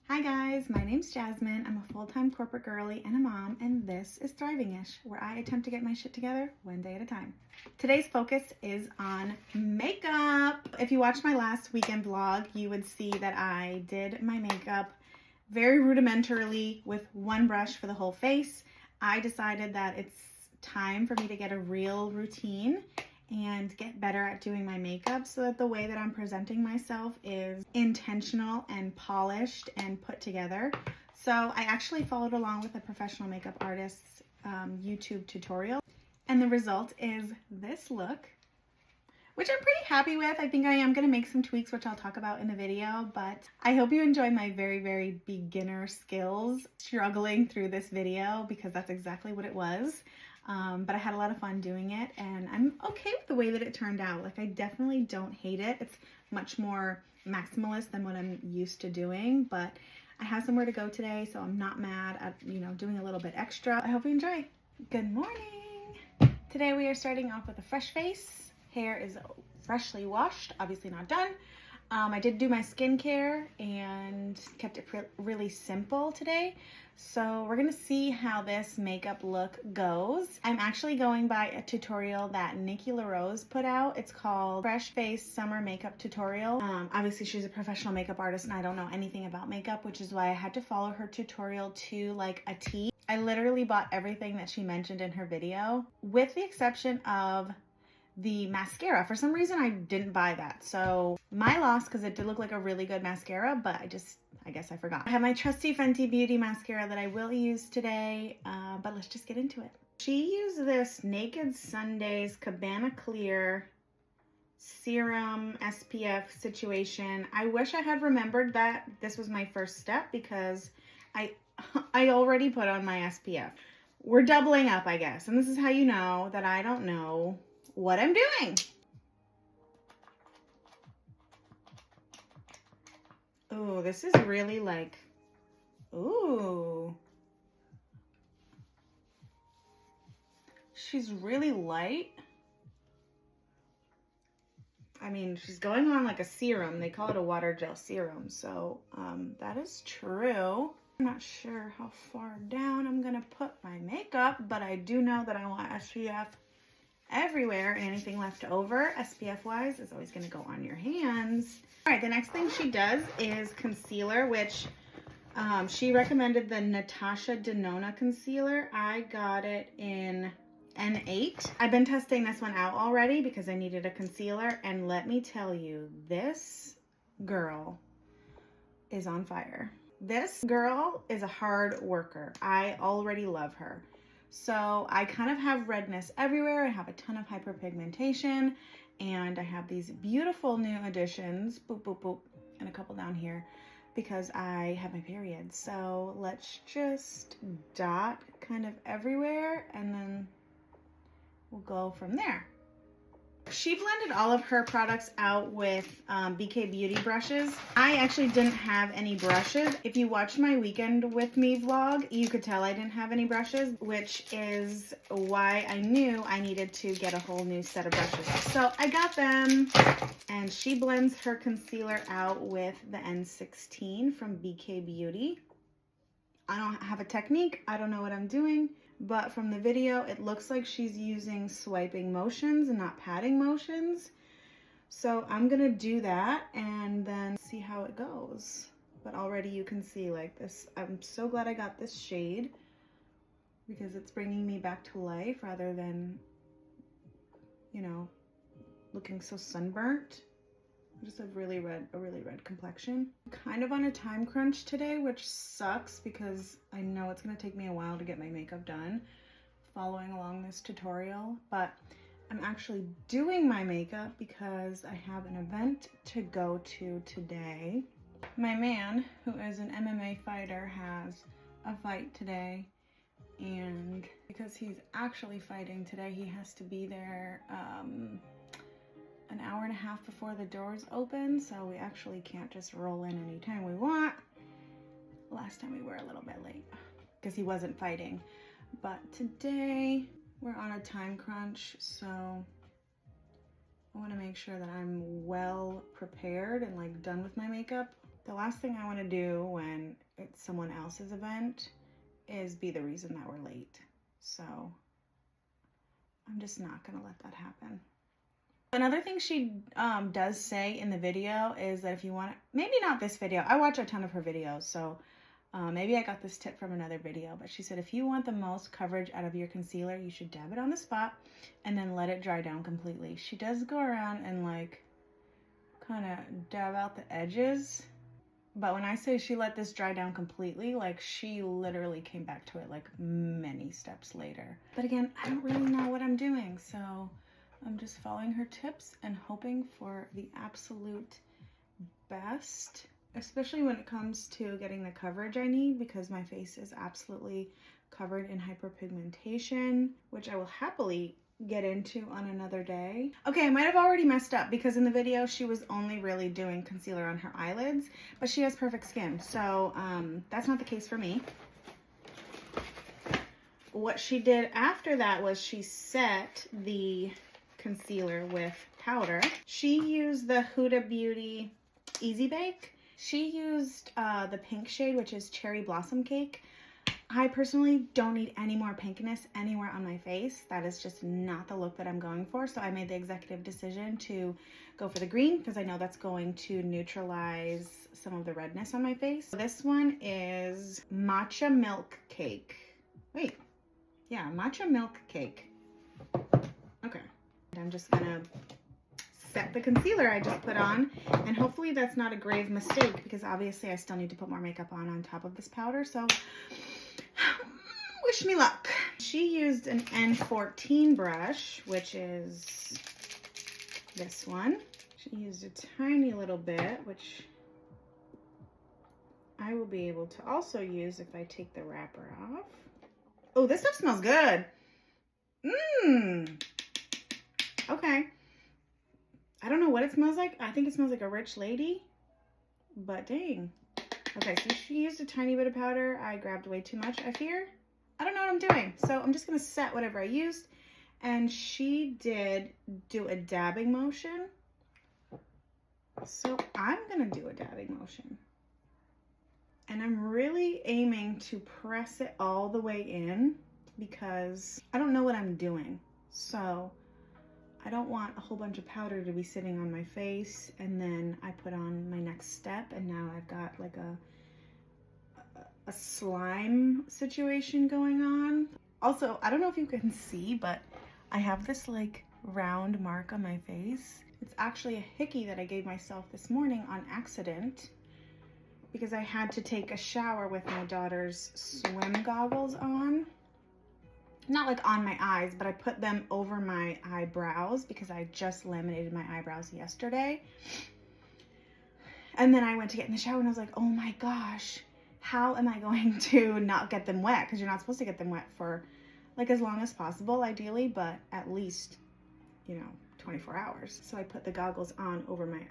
Hi guys, my name's Jasmine. I'm a full-time corporate girly and a mom, and this is Thriving-ish, where I attempt to get my shit together one day at a time. Today's focus is on makeup. If you watched my last weekend vlog, you would see that I did my makeup very rudimentarily with one brush for the whole face. I decided that it's time for me to get a real routine and get better at doing my makeup so that the way that I'm presenting myself is intentional and polished and put together. So I actually followed along with a professional makeup artist's YouTube tutorial, and the result is this look, which I'm pretty happy with. I think I am going to make some tweaks, which I'll talk about in the video, but I hope you enjoy my very, very beginner skills struggling through this video, because that's exactly what it was. But I had a lot of fun doing it, and I'm okay with the way that it turned out. Like, I definitely don't hate it. It's much more maximalist than what I'm used to doing, but I have somewhere to go today, so I'm not mad at, doing a little bit extra. I hope you enjoy. Good morning. Today we are starting off with a fresh face. Hair is freshly washed, obviously not done. I did do my skincare and kept it really simple today. So we're gonna see how this makeup look goes. I'm actually going by a tutorial that Nikki put out. It's called Fresh Face Summer Makeup Tutorial. Obviously she's a professional makeup artist and I don't know anything about makeup, which is why I had to follow her tutorial to like a T. I literally bought everything that she mentioned in her video, with the exception of the mascara. For some reason I didn't buy that, so my loss, because it did look like a really good mascara, but I guess I forgot. I have my trusty Fenty Beauty mascara that I will use today, but let's just get into it. She used this Naked Sundays Cabana Clear Serum SPF situation. I wish I had remembered that this was my first step, because I already put on my SPF. We're doubling up, I guess, and this is how you know that I don't know what I'm doing. Oh, this is really like, ooh. She's really light. I mean, she's going on like a serum. They call it a water gel serum. So that is true. I'm not sure how far down I'm gonna put my makeup, but I do know that I want SPF everywhere, and anything left over SPF wise is always going to go on your hands. All right, the next thing she does is concealer, which she recommended the Natasha Denona concealer. I got it in N8. I've been testing this one out already because I needed a concealer, and let me tell you, this girl is on fire. This girl is a hard worker. I already love her. So I kind of have redness everywhere. I have a ton of hyperpigmentation, and I have these beautiful new additions, boop, boop, boop, and a couple down here, because I have my period. So let's just dot kind of everywhere, and then we'll go from there. She blended all of her products out with BK Beauty brushes. I actually didn't have any brushes. If you watched my weekend with me vlog, you could tell I didn't have any brushes, which is why I knew I needed to get a whole new set of brushes. So I got them, and she blends her concealer out with the N16 from BK Beauty. I don't have a technique. I don't know what I'm doing. But from the video, it looks like she's using swiping motions and not patting motions. So I'm gonna do that and then see how it goes. But already you can see like this. I'm so glad I got this shade, because it's bringing me back to life rather than, looking so sunburnt. I just have a really red complexion. I'm kind of on a time crunch today, which sucks because I know it's gonna take me a while to get my makeup done following along this tutorial, but I'm actually doing my makeup because I have an event to go to today. My man, who is an MMA fighter, has a fight today, and because he's actually fighting today, he has to be there an hour and a half before the doors open, so we actually can't just roll in anytime we want. Last time we were a little bit late because he wasn't fighting, but today we're on a time crunch, so I want to make sure that I'm well prepared and like done with my makeup. The last thing I want to do when someone else's event is be the reason that we're late. So I'm just not gonna let that happen. Another thing she does say in the video is that if you want, maybe not this video, I watch a ton of her videos, so maybe I got this tip from another video, but she said if you want the most coverage out of your concealer, you should dab it on the spot and then let it dry down completely. She does go around and like kind of dab out the edges, but when I say she let this dry down completely, like she literally came back to it like many steps later. But again, I don't really know what I'm doing, so I'm just following her tips and hoping for the absolute best, especially when it comes to getting the coverage I need, because my face is absolutely covered in hyperpigmentation, which I will happily get into on another day. Okay, I might have already messed up because in the video she was only really doing concealer on her eyelids, but she has perfect skin, so that's not the case for me. What she did after that was she set the concealer with powder. She used the Huda Beauty Easy Bake. She used the pink shade, which is Cherry Blossom Cake. I personally don't need any more pinkness anywhere on my face. That is just not the look that I'm going for. So I made the executive decision to go for the green because I know that's going to neutralize some of the redness on my face. This one is Matcha Milk Cake. Wait, yeah, Matcha Milk Cake. Okay. I'm just gonna set the concealer I just put on, and hopefully that's not a grave mistake because obviously I still need to put more makeup on top of this powder, so wish me luck. She used an N14 brush, which is this one. She used a tiny little bit, which I will be able to also use if I take the wrapper off. Oh, this stuff smells good. Okay. I don't know what it smells like. I think it smells like a rich lady, but dang. Okay, so she used a tiny bit of powder. I grabbed way too much, I fear. I don't know what I'm doing. So I'm just gonna set whatever I used. And she did do a dabbing motion. So I'm gonna do a dabbing motion. And I'm really aiming to press it all the way in because I don't know what I'm doing. So I don't want a whole bunch of powder to be sitting on my face and then I put on my next step and now I've got like a slime situation going on. Also, I don't know if you can see, but I have this like round mark on my face. It's actually a hickey that I gave myself this morning on accident because I had to take a shower with my daughter's swim goggles on. Not like on my eyes, but I put them over my eyebrows because I just laminated my eyebrows yesterday. And then I went to get in the shower and I was like, oh my gosh, how am I going to not get them wet? Because you're not supposed to get them wet for like as long as possible, ideally, but at least, 24 hours. So I put the goggles on over my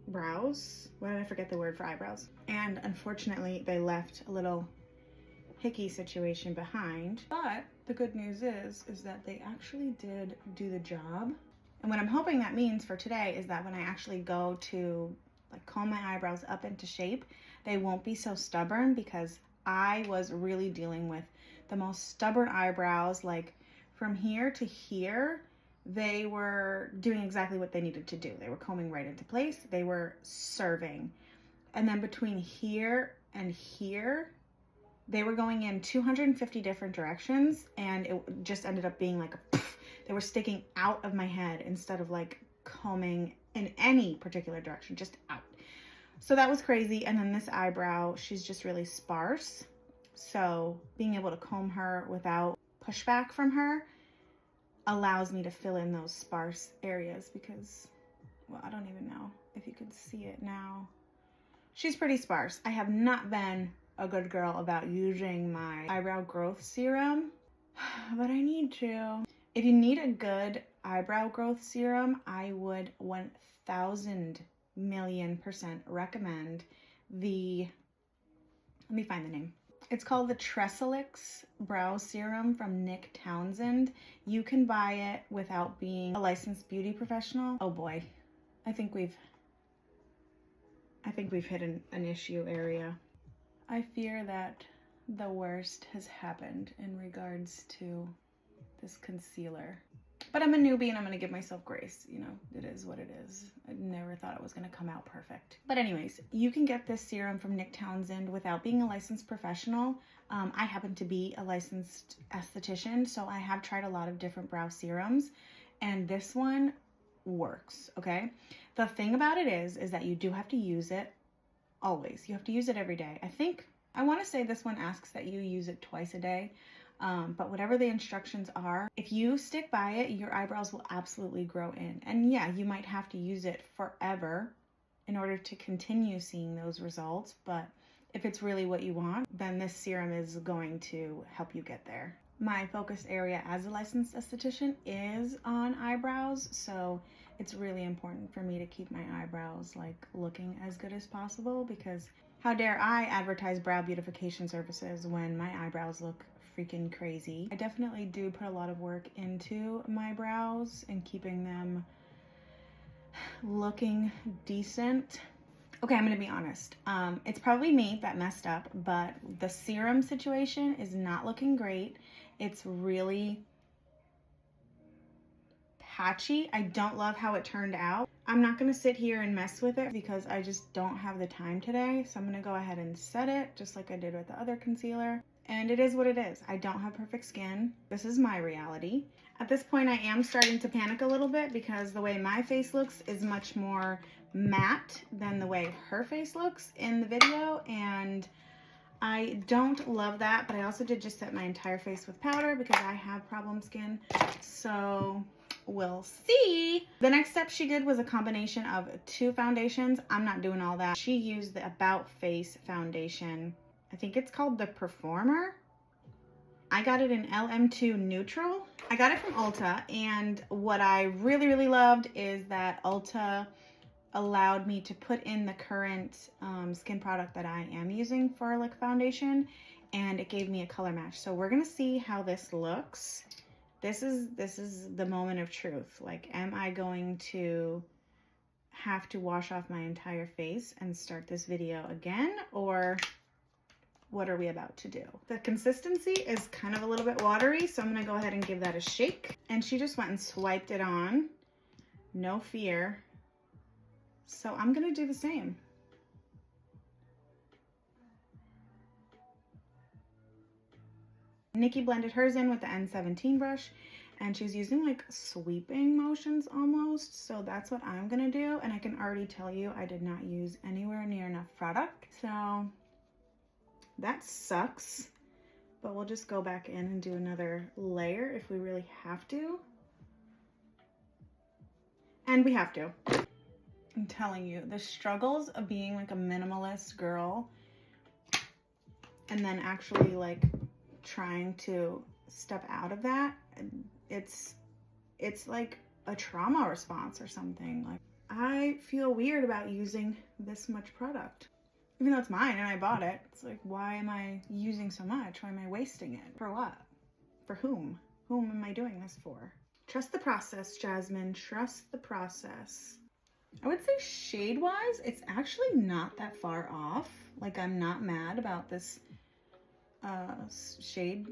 eyebrows. Why did I forget the word for eyebrows? And unfortunately, they left a little hickey situation behind, but the good news is that they actually did do the job. And what I'm hoping that means for today is that when I actually go to like comb my eyebrows up into shape, they won't be so stubborn because I was really dealing with the most stubborn eyebrows. Like from here to here, they were doing exactly what they needed to do. They were combing right into place. They were serving. And then between here and here, they were going in 250 different directions, and it just ended up being like they were sticking out of my head instead of like combing in any particular direction, just out. So that was crazy. And then this eyebrow, she's just really sparse. So being able to comb her without pushback from her allows me to fill in those sparse areas because, well, I don't even know if you can see it now. She's pretty sparse. I have not been a good girl about using my eyebrow growth serum, but I need to. If you need a good eyebrow growth serum, I would 1000,000,000% recommend the, let me find the name. It's called the Tresselix Brow Serum from Nick Townsend. You can buy it without being a licensed beauty professional. Oh boy, I think we've I think we've hit an issue area. I fear that the worst has happened in regards to this concealer. But I'm a newbie and I'm gonna give myself grace. You know, it is what it is. I never thought it was gonna come out perfect. But anyways, you can get this serum from Nick Townsend without being a licensed professional. I happen to be a licensed esthetician, so I have tried a lot of different brow serums, and this one works, okay? The thing about it is that you do have to use it always. You have to use it every day. I want to say this one asks that you use it twice a day. But whatever the instructions are, if you stick by it, your eyebrows will absolutely grow in. And yeah, you might have to use it forever in order to continue seeing those results. But if it's really what you want, then this serum is going to help you get there. My focus area as a licensed esthetician is on eyebrows, so it's really important for me to keep my eyebrows like looking as good as possible, because how dare I advertise brow beautification services when my eyebrows look freaking crazy. I definitely do put a lot of work into my brows and keeping them looking decent. Okay, I'm gonna be honest. It's probably me that messed up, but the serum situation is not looking great. It's really patchy. I don't love how it turned out. I'm not gonna sit here and mess with it because I just don't have the time today. So I'm gonna go ahead and set it just like I did with the other concealer. And it is what it is. I don't have perfect skin. This is my reality. At this point, I am starting to panic a little bit because the way my face looks is much more matte than the way her face looks in the video. And I don't love that, but I also did just set my entire face with powder because I have problem skin. So we'll see. The next step she did was a combination of 2 foundations. I'm not doing all that. She used the About Face foundation. I think it's called the Performer. I got it in LM2 Neutral. I got it from Ulta, and what I really, really loved is that Ulta allowed me to put in the current skin product that I am using for like foundation, and it gave me a color match. So we're gonna see how this looks. This is the moment of truth. Like, am I going to have to wash off my entire face and start this video again, or what are we about to do? The consistency is kind of a little bit watery, so I'm gonna go ahead and give that a shake. And she just went and swiped it on, no fear. So I'm gonna do the same. Nikki blended hers in with the N17 brush, and she's using like sweeping motions almost. So that's what I'm gonna do. And I can already tell you I did not use anywhere near enough product. So that sucks, but we'll just go back in and do another layer if we really have to. And we have to. I'm telling you, the struggles of being like a minimalist girl and then actually like trying to step out of that, it's like a trauma response or something. Like, I feel weird about using this much product. Even though it's mine and I bought it, it's like, why am I using so much? Why am I wasting it? For what? For whom? Whom am I doing this for? Trust the process, Jasmine. Trust the process. I would say shade-wise, it's actually not that far off. Like, I'm not mad about this shade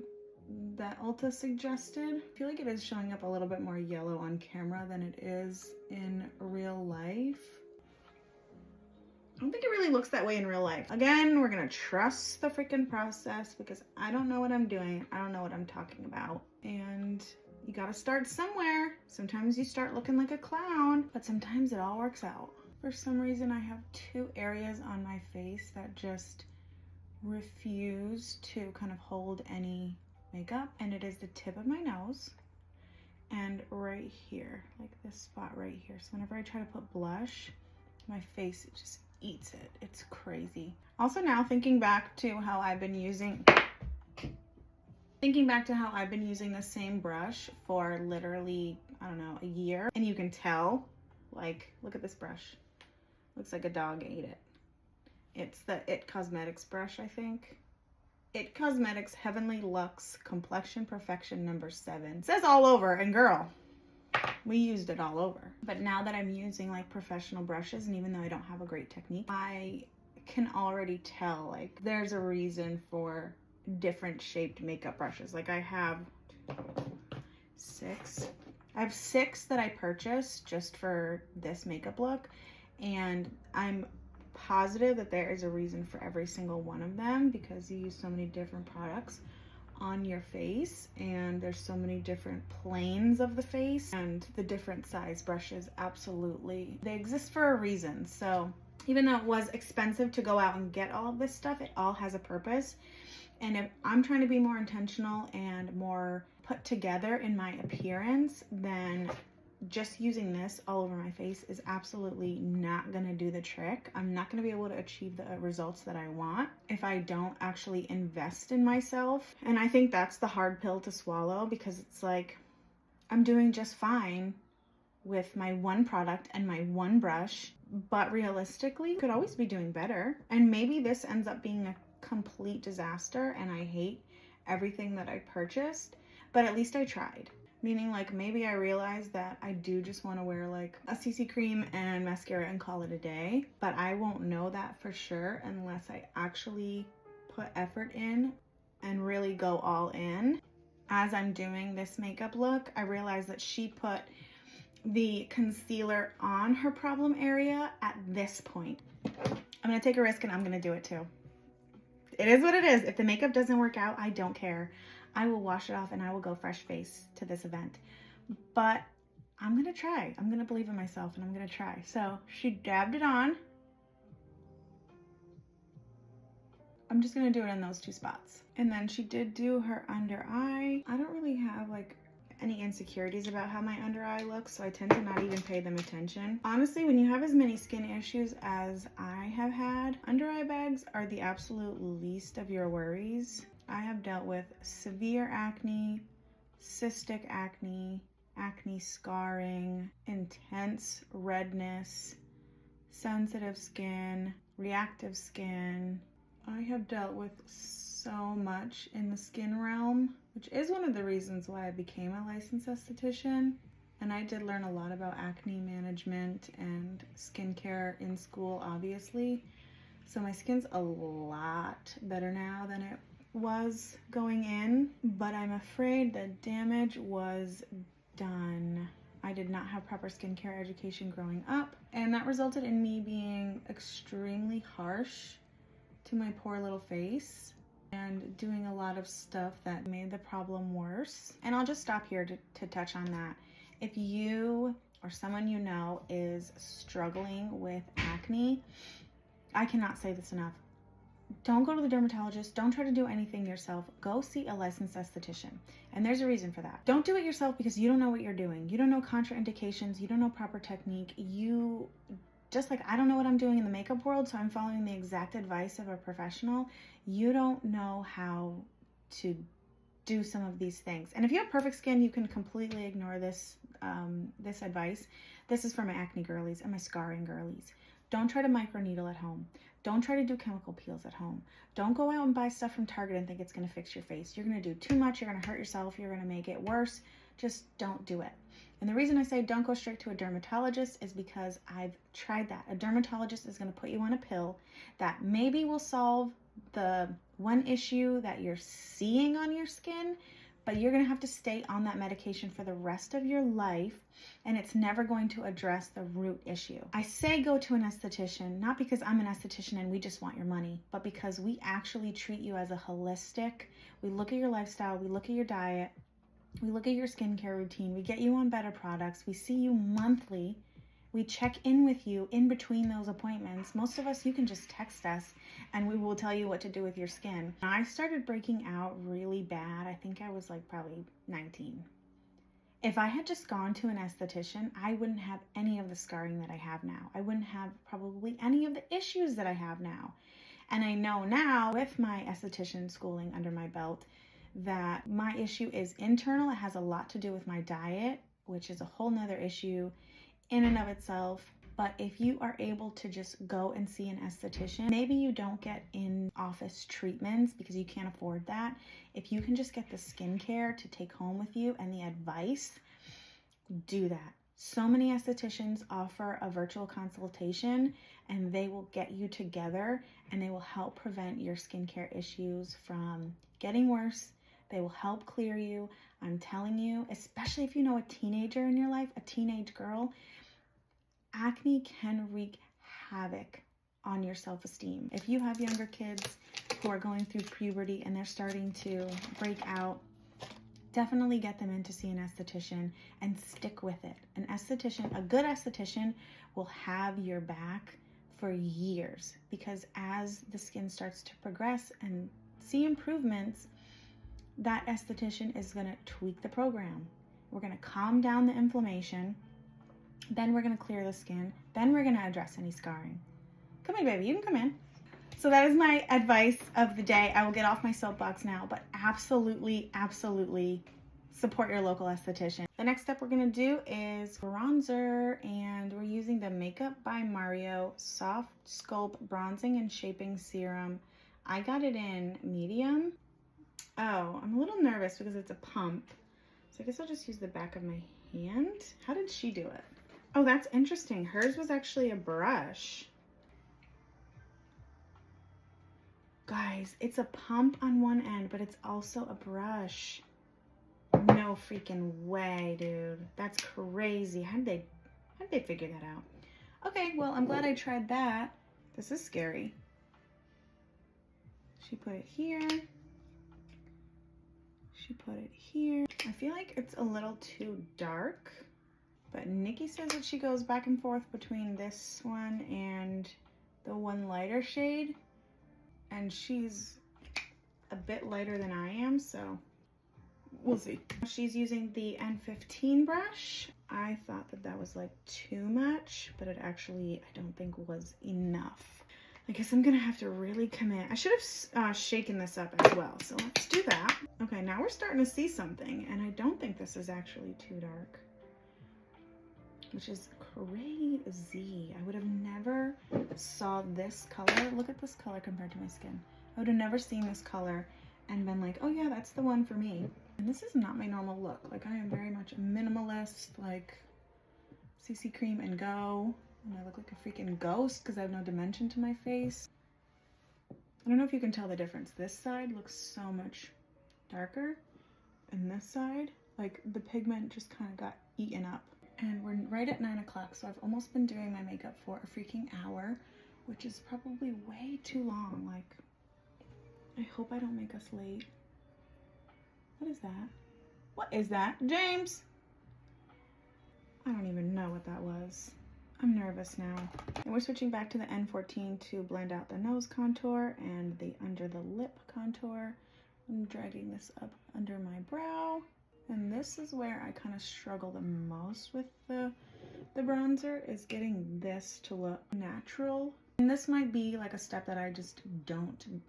that Ulta suggested. I feel like it is showing up a little bit more yellow on camera than it is in real life. I don't think it really looks that way in real life. Again, we're gonna trust the freaking process because I don't know what I'm doing. I don't know what I'm talking about. And you gotta start somewhere. Sometimes you start looking like a clown, but sometimes it all works out. For some reason, I have 2 areas on my face that just refuse to kind of hold any makeup, and it is the tip of my nose and right here, like this spot right here. So whenever I try to put blush, my face just eats it. It's crazy. Also, now thinking back to how I've been using the same brush for literally, I don't know, a year, and you can tell, like, look at this brush. Looks like a dog ate it. It's the It Cosmetics brush, I think. It Cosmetics Heavenly Luxe Complexion Perfection number 7. It says all over, and girl, We used it all over. But now that I'm using like professional brushes, and even though I don't have a great technique, I can already tell like there's a reason for different shaped makeup brushes. Like I have 6. I have 6 that I purchased just for this makeup look, and I'm positive that there is a reason for every single one of them, because you use so many different products on your face, and there's so many different planes of the face, and the different size brushes, absolutely, they exist for a reason. So even though it was expensive to go out and get all of this stuff, it all has a purpose. And if I'm trying to be more intentional and more put together in my appearance, then just using this all over my face is absolutely not gonna do the trick. I'm not gonna be able to achieve the results that I want if I don't actually invest in myself. And I think that's the hard pill to swallow, because it's like, I'm doing just fine with my one product and my one brush, but realistically, could always be doing better. And maybe this ends up being a complete disaster and I hate everything that I purchased, but at least I tried. Meaning like maybe I realized that I do just want to wear like a CC cream and mascara and call it a day, but I won't know that for sure unless I actually put effort in and really go all in. As I'm doing this makeup look, I realized that she put the concealer on her problem area at this point. I'm gonna take a risk and I'm gonna do it too. It is what it is. If the makeup doesn't work out, I don't care. I will wash it off and I will go fresh face to this event. But I'm gonna try. I'm gonna believe in myself and I'm gonna try. So she dabbed it on. I'm just gonna do it in those 2 spots. And then she did do her under eye. I don't really have like any insecurities about how my under eye looks, so I tend to not even pay them attention. Honestly, when you have as many skin issues as I have had, under eye bags are the absolute least of your worries. I have dealt with severe acne, cystic acne, acne scarring, intense redness, sensitive skin, reactive skin. I have dealt with so much in the skin realm, which is one of the reasons why I became a licensed esthetician. And I did learn a lot about acne management and skincare in school, obviously. So my skin's a lot better now than it was going in, but I'm afraid the damage was done. I did not have proper skincare education growing up, and that resulted in me being extremely harsh to my poor little face and doing a lot of stuff that made the problem worse. And I'll just stop here to touch on that. If you or someone you know is struggling with acne, I cannot say this enough. Don't go to the dermatologist. Don't try to do anything yourself. Go see a licensed esthetician. And there's a reason for that. Don't do it yourself because you don't know what you're doing. You don't know contraindications. You don't know proper technique. Just like I don't know what I'm doing in the makeup world, so I'm following the exact advice of a professional. You don't know how to do some of these things. And if you have perfect skin, you can completely ignore this advice. This is for my acne girlies and my scarring girlies. Don't try to microneedle at home. Don't try to do chemical peels at home. Don't go out and buy stuff from Target and think it's gonna fix your face. You're gonna do too much, you're gonna hurt yourself, you're gonna make it worse. Just don't do it. And the reason I say don't go straight to a dermatologist is because I've tried that. A dermatologist is gonna put you on a pill that maybe will solve the one issue that you're seeing on your skin, but you're gonna have to stay on that medication for the rest of your life, and it's never going to address the root issue. I say go to an esthetician, not because I'm an esthetician and we just want your money, but because we actually treat you as a holistic. We look at your lifestyle, we look at your diet, we look at your skincare routine, we get you on better products, we see you monthly, we check in with you in between those appointments. Most of us, you can just text us and we will tell you what to do with your skin. I started breaking out really bad. I think I was like probably 19. If I had just gone to an esthetician, I wouldn't have any of the scarring that I have now. I wouldn't have probably any of the issues that I have now. And I know now with my esthetician schooling under my belt that my issue is internal. It has a lot to do with my diet, which is a whole nother issue in and of itself. But if you are able to just go and see an esthetician, maybe you don't get in-office treatments because you can't afford that. If you can just get the skincare to take home with you and the advice, do that. So many estheticians offer a virtual consultation, and they will get you together and they will help prevent your skincare issues from getting worse. They will help clear you. I'm telling you, especially if you know a teenager in your life, a teenage girl, acne can wreak havoc on your self-esteem. If you have younger kids who are going through puberty and they're starting to break out, definitely get them in to see an esthetician and stick with it. An esthetician, a good esthetician, will have your back for years, because as the skin starts to progress and see improvements, that esthetician is going to tweak the program. We're going to calm down the inflammation, then we're going to clear the skin, then we're going to address any scarring. Come in, baby, you can come in. So that is my advice of the day. I will get off my soapbox now, but absolutely, absolutely support your local esthetician. The next step we're gonna do is bronzer, and we're using the Makeup by Mario Soft Sculpt Bronzing and Shaping Serum. I got it in medium. Oh, I'm a little nervous because it's a pump. So I guess I'll just use the back of my hand. How did she do it? Oh, that's interesting. Hers was actually a brush. Guys, it's a pump on one end, but it's also a brush. No freaking way, dude. That's crazy. How did they figure that out? Okay, well, I'm glad I tried that. This is scary. She put it here. She put it here. I feel like it's a little too dark, but Nikki says that she goes back and forth between this one and the one lighter shade. And she's a bit lighter than I am, so we'll see. She's using the N15 brush. I thought that that was like too much, but it actually, I don't think was enough. I guess I'm gonna have to really commit. I should have shaken this up as well, so let's do that. Okay, now we're starting to see something, and I don't think this is actually too dark, which is crazy. I would have never saw this color. Look at this color compared to my skin. I would have never seen this color and been like, oh yeah, that's the one for me. And this is not my normal look. Like, I am very much a minimalist, like CC cream and go. And I look like a freaking ghost because I have no dimension to my face. I don't know if you can tell the difference. This side looks so much darker, and this side, like, the pigment just kind of got eaten up. And we're right at 9 o'clock, so I've almost been doing my makeup for a freaking hour, which is probably way too long. Like, I hope I don't make us late. What is that? What is that? James! I don't even know what that was. I'm nervous now. And we're switching back to the N14 to blend out the nose contour and the under the lip contour. I'm dragging this up under my brow. And this is where I kind of struggle the most with the bronzer, is getting this to look natural. And this might be like a step that I just don't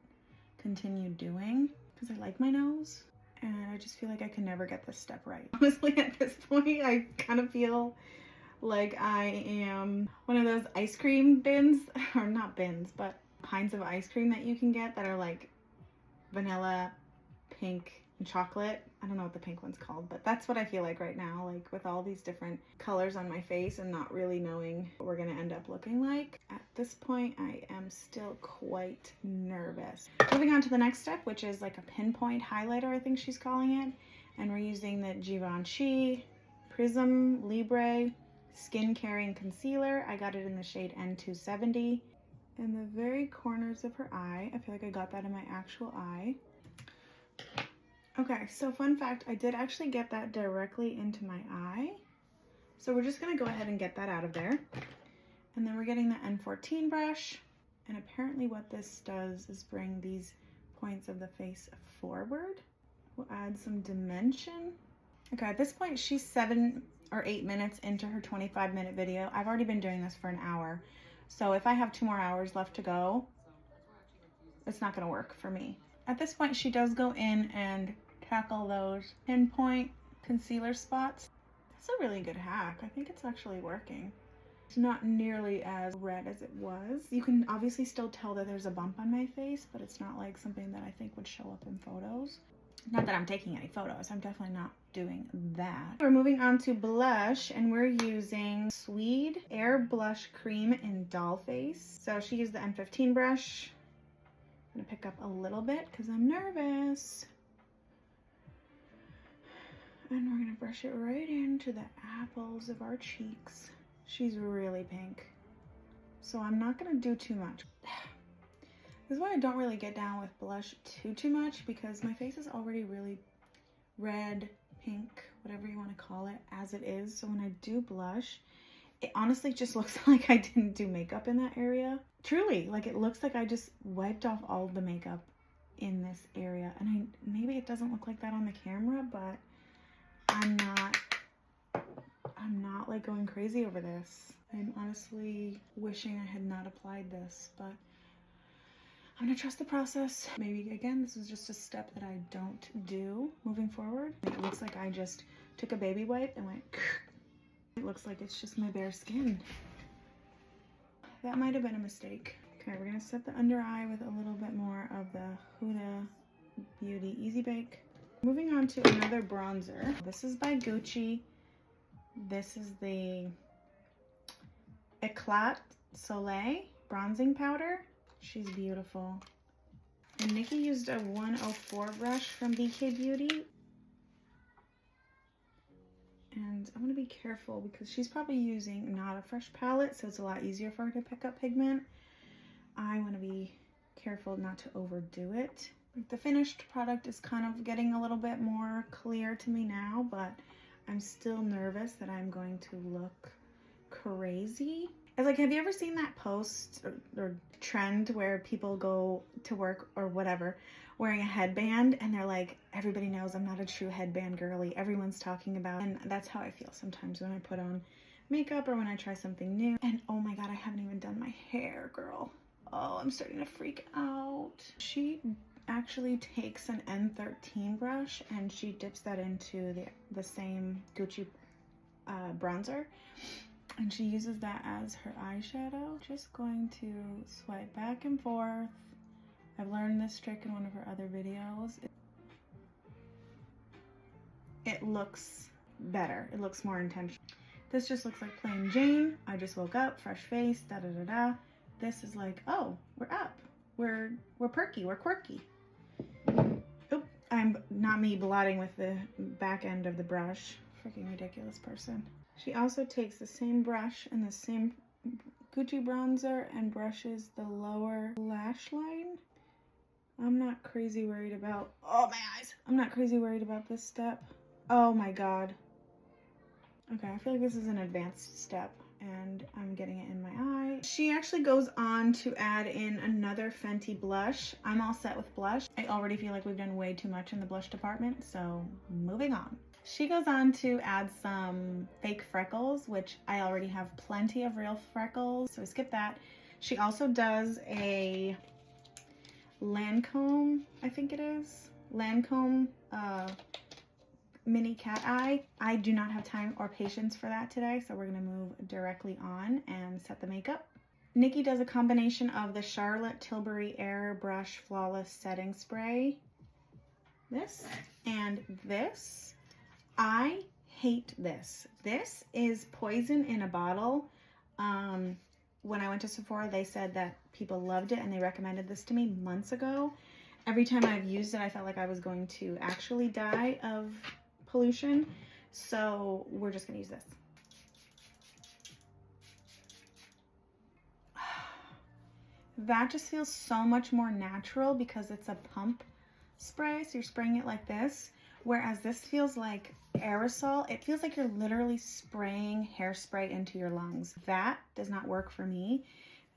continue doing because I like my nose, and I just feel like I can never get this step right. Honestly, at this point, I kind of feel like I am one of those ice cream bins, or not bins, but kinds of ice cream that you can get that are like vanilla, pink, and chocolate. I don't know what the pink one's called, but that's what I feel like right now, like with all these different colors on my face and not really knowing what we're gonna end up looking like. At this point, I am still quite nervous. Moving on to the next step, which is like a pinpoint highlighter, I think she's calling it. And we're using the Givenchy Prism Libre Skin Caring Concealer. I got it in the shade N270. In the very corners of her eye, I feel like I got that in my actual eye. Okay, so fun fact, I did actually get that directly into my eye. So we're just gonna go ahead and get that out of there. And then we're getting the N14 brush. And apparently what this does is bring these points of the face forward. We'll add some dimension. Okay, at this point, she's 7 or 8 minutes into her 25-minute video. I've already been doing this for an hour. So if I have 2 more hours left to go, it's not gonna work for me. At this point, she does go in and tackle those pinpoint concealer spots. That's a really good hack. I think it's actually working. It's not nearly as red as it was. You can obviously still tell that there's a bump on my face, but it's not like something that I think would show up in photos. Not that I'm taking any photos. I'm definitely not doing that. We're moving on to blush, and we're using Swede Air Blush Cream in Doll Face. So she used the M15 brush. I'm gonna pick up a little bit because I'm nervous. And we're gonna brush it right into the apples of our cheeks. She's really pink, so I'm not gonna do too much. This is why I don't really get down with blush too much, because my face is already really red, pink, whatever you want to call it, as it is. So when I do blush, it honestly just looks like I didn't do makeup in that area. Truly, like it looks like I just wiped off all the makeup in this area. And maybe it doesn't look like that on the camera, but I'm not like going crazy over this. I'm honestly wishing I had not applied this, but I'm gonna trust the process. Maybe again, this is just a step that I don't do moving forward. It looks like I just took a baby wipe and went, it looks like it's just my bare skin. That might have been a mistake. Okay, we're gonna set the under eye with a little bit more of the Huda Beauty Easy Bake. Moving on to another bronzer. This is by Gucci. This is the Eclat Soleil bronzing powder. She's beautiful. And Nikki used a 104 brush from BK Beauty. And I'm gonna be careful because she's probably using not a fresh palette, so it's a lot easier for her to pick up pigment. I wanna be careful not to overdo it. The finished product is kind of getting a little bit more clear to me now, but I'm still nervous that I'm going to look crazy. It's like, have you ever seen that post or trend where people go to work or whatever wearing a headband and they're like, everybody knows I'm not a true headband girly, everyone's talking about it. And that's how I feel sometimes when I put on makeup or when I try something new. And oh my god, I haven't even done my hair, girl. Oh, I'm starting to freak out. She actually takes an N13 brush and she dips that into the same Gucci bronzer, and she uses that as her eyeshadow. Just going to swipe back and forth. I've learned this trick in one of her other videos. It looks better. It looks more intentional. This just looks like plain Jane. I just woke up, fresh face, da da da da. This is like, oh, we're up. We're perky, we're quirky. Oop, I'm not me blotting with the back end of the brush. Freaking ridiculous person. She also takes the same brush and the same Gucci bronzer and brushes the lower lash line. I'm not crazy worried about, oh my eyes. I'm not crazy worried about this step. Oh my god. Okay, I feel like this is an advanced step and I'm getting it in my eye. She actually goes on to add in another Fenty blush. I'm all set with blush. I already feel like we've done way too much in the blush department, so moving on. She goes on to add some fake freckles, which I already have plenty of real freckles, so I skip that. She also does a Lancome, I think it is, Lancome mini cat eye. I do not have time or patience for that today, so we're gonna move directly on and set the makeup. Nikki does a combination of the Charlotte Tilbury Airbrush Flawless Setting Spray, this, and this. I hate this. This is poison in a bottle. When I went to Sephora, they said that people loved it and they recommended this to me months ago. Every time I've used it, I felt like I was going to actually die of pollution. So we're just gonna use this. That just feels so much more natural because it's a pump spray, so you're spraying it like this. Whereas this feels like aerosol. It feels like you're literally spraying hairspray into your lungs. That does not work for me.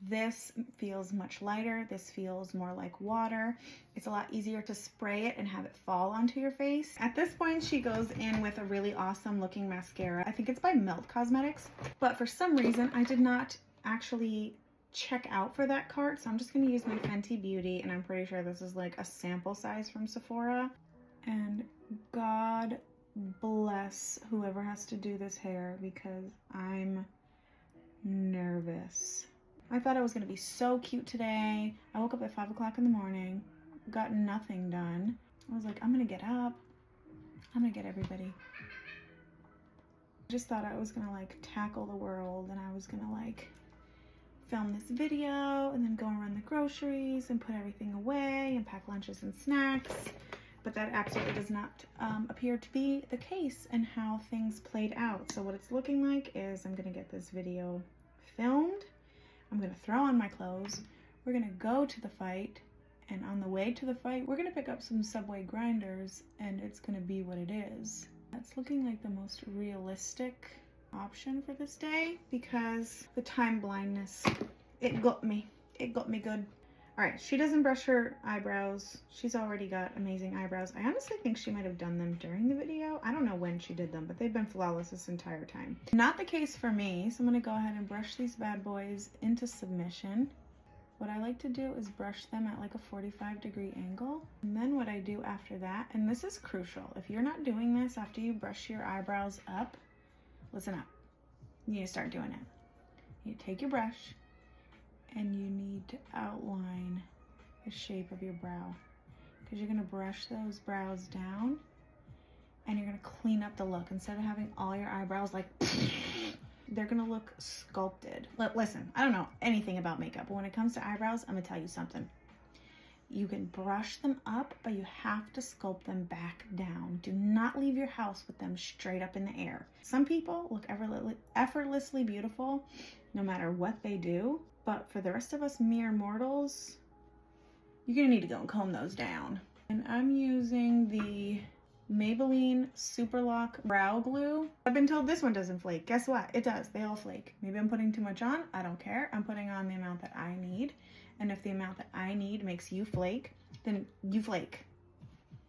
This feels much lighter. This feels more like water. It's a lot easier to spray it and have it fall onto your face. At this point, she goes in with a really awesome looking mascara. I think it's by Melt Cosmetics, but for some reason I did not actually check out for that cart, so I'm just gonna use my Fenty Beauty, and I'm pretty sure this is like a sample size from Sephora. And God bless whoever has to do this hair because I'm nervous. I thought I was gonna be so cute today. I woke up at 5 o'clock in the morning, got nothing done. I was like, I'm gonna get up. I'm gonna get everybody. I just thought I was gonna like tackle the world, and I was gonna like film this video and then go and run the groceries and put everything away and pack lunches and snacks. But that absolutely does not appear to be the case and how things played out. So what it's looking like is I'm gonna get this video filmed. I'm gonna throw on my clothes. We're gonna go to the fight. And on the way to the fight, we're gonna pick up some Subway grinders, and it's gonna be what it is. That's looking like the most realistic option for this day, because the time blindness, it got me good. All right, she doesn't brush her eyebrows. She's already got amazing eyebrows. I honestly think she might have done them during the video. I don't know when she did them, but they've been flawless this entire time. Not the case for me, so I'm gonna go ahead and brush these bad boys into submission. What I like to do is brush them at like a 45-degree angle. And then what I do after that, and this is crucial, if you're not doing this after you brush your eyebrows up, listen up. You need to start doing it. You take your brush and you need to outline the shape of your brow, because you're gonna brush those brows down and you're gonna clean up the look. Instead of having all your eyebrows like they're gonna look sculpted. Listen, I don't know anything about makeup, but when it comes to eyebrows, I'm gonna tell you something. You can brush them up, but you have to sculpt them back down. Do not leave your house with them straight up in the air. Some people look effortlessly beautiful no matter what they do, but for the rest of us mere mortals, you're gonna need to go and comb those down. And I'm using the Maybelline Super Lock Brow Glue. I've been told this one doesn't flake. Guess what? It does. They all flake. Maybe I'm putting too much on. I don't care. I'm putting on the amount that I need. And if the amount that I need makes you flake, then you flake.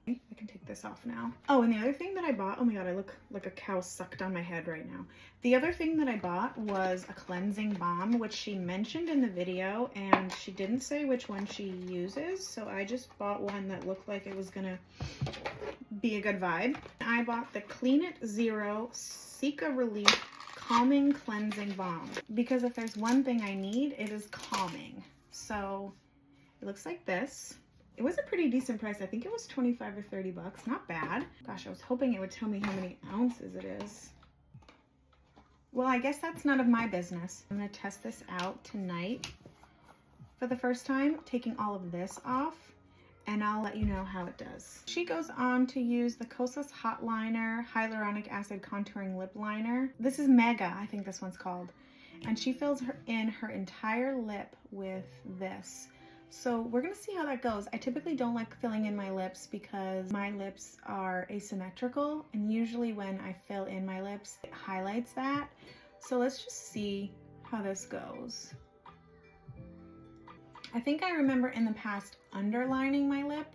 I can take this off now. Oh, and the other thing that I bought, oh my God, I look like a cow sucked on my head right now. The other thing that I bought was a cleansing balm, which she mentioned in the video, and she didn't say which one she uses. So I just bought one that looked like it was gonna be a good vibe. I bought the Clean It Zero Cica Relief Calming Cleansing Balm, because if there's one thing I need, it is calming. So it looks like this. It was a pretty decent price. I think it was 25 or 30 bucks. Not bad. Gosh, I was hoping it would tell me how many ounces it is. Well, I guess that's none of my business. I'm gonna test this out tonight for the first time, taking all of this off, and I'll let you know how it does. She goes on to use the Kosas Hot Liner Hyaluronic Acid Contouring Lip Liner. This is Mega, I think this one's called. And she fills in her entire lip with this. So we're gonna see how that goes. I typically don't like filling in my lips because my lips are asymmetrical, and usually when I fill in my lips, it highlights that. So let's just see how this goes. I think I remember in the past underlining my lip,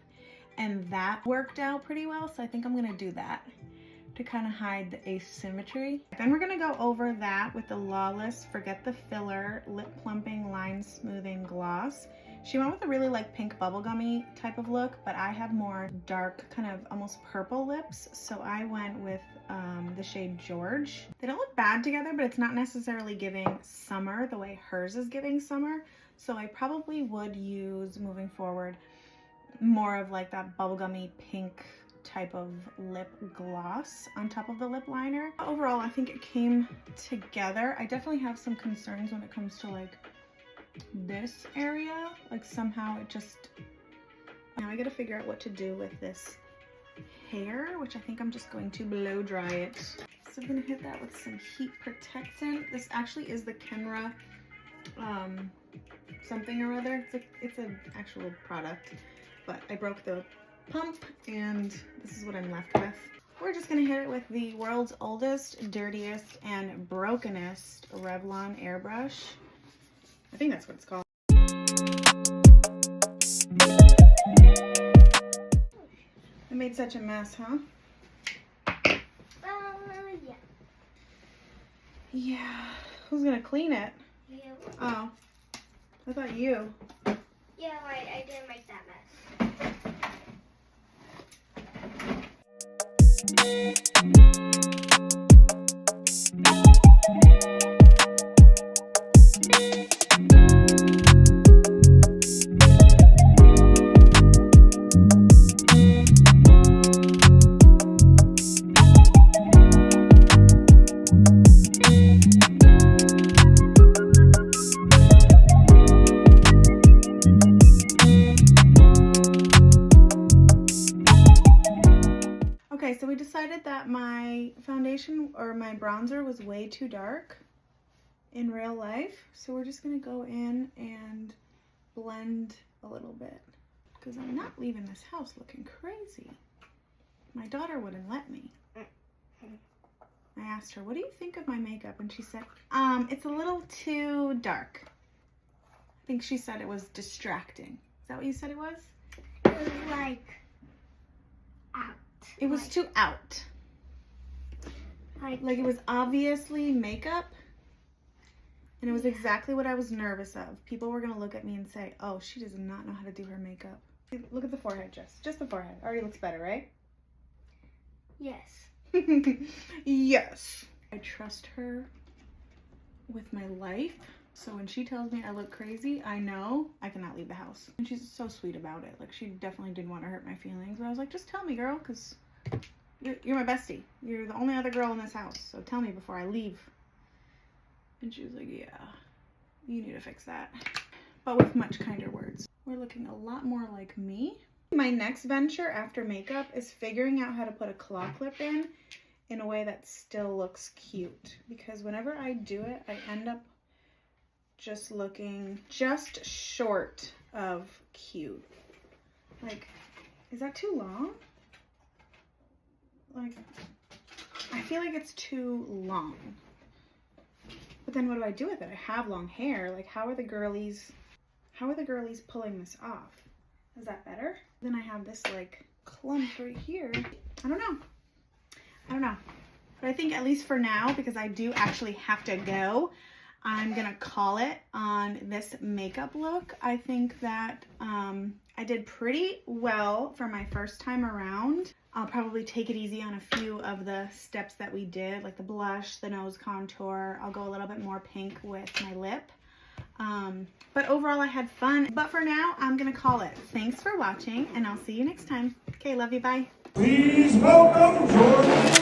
and that worked out pretty well, so I think I'm gonna do that to kind of hide the asymmetry. Then we're gonna go over that with the Lawless Forget the Filler Lip Plumping Line Smoothing Gloss. She went with a really like pink bubblegummy type of look, but I have more dark, kind of almost purple lips, so I went with the shade George. They don't look bad together, but it's not necessarily giving summer the way hers is giving summer, so I probably would use, moving forward, more of like that bubblegummy pink type of lip gloss on top of the lip liner. Overall, I think it came together. I definitely have some concerns when it comes to like this area, like somehow it just, now I gotta figure out what to do with this hair, which I think I'm just going to blow dry it. So I'm gonna hit that with some heat protectant. This actually is the Kenra something or other. It's an actual product, but I broke the pump and this is what I'm left with. We're just gonna hit it with the world's oldest, dirtiest, and brokenest Revlon airbrush. I think that's what it's called. I made such a mess, huh? Yeah. Yeah. Who's gonna clean it? You. Oh. I thought you. Yeah, right. I didn't make that mess. decided that my foundation or my bronzer was way too dark in real life. So we're just gonna go in and blend a little bit because I'm not leaving this house looking crazy. My daughter wouldn't let me. I asked her, what do you think of my makeup? And she said, it's a little too dark. I think she said it was distracting. Is that what you said it was? It was like out. It was like, too out. Like it was obviously makeup. And it was exactly what I was nervous of. People were going to look at me and say, oh, she does not know how to do her makeup. Look at the forehead, just the forehead. Already looks better, right? Yes. Yes. I trust her with my life. So when she tells me I look crazy, I know I cannot leave the house. And she's so sweet about it. Like, she definitely didn't want to hurt my feelings. But I was like, just tell me, girl, because you're my bestie. You're the only other girl in this house. So tell me before I leave. And she was like, yeah, you need to fix that. But with much kinder words. We're looking a lot more like me. My next venture after makeup is figuring out how to put a claw clip in a way that still looks cute. Because whenever I do it, I end up just looking just short of cute. Like, is that too long? Like, I feel like it's too long. But then what do I do with it? I have long hair. Like, how are the girlies pulling this off? Is that better? Then I have this like clump right here. I don't know. But I think at least for now, because I do actually have to go, I'm gonna call it on this makeup look. I think that I did pretty well for my first time around. I'll probably take it easy on a few of the steps that we did, like the blush, the nose contour. I'll go a little bit more pink with my lip. But overall I had fun. But for now, I'm gonna call it. Thanks for watching, and I'll see you next time. Okay, love you, bye. Please welcome Jordan.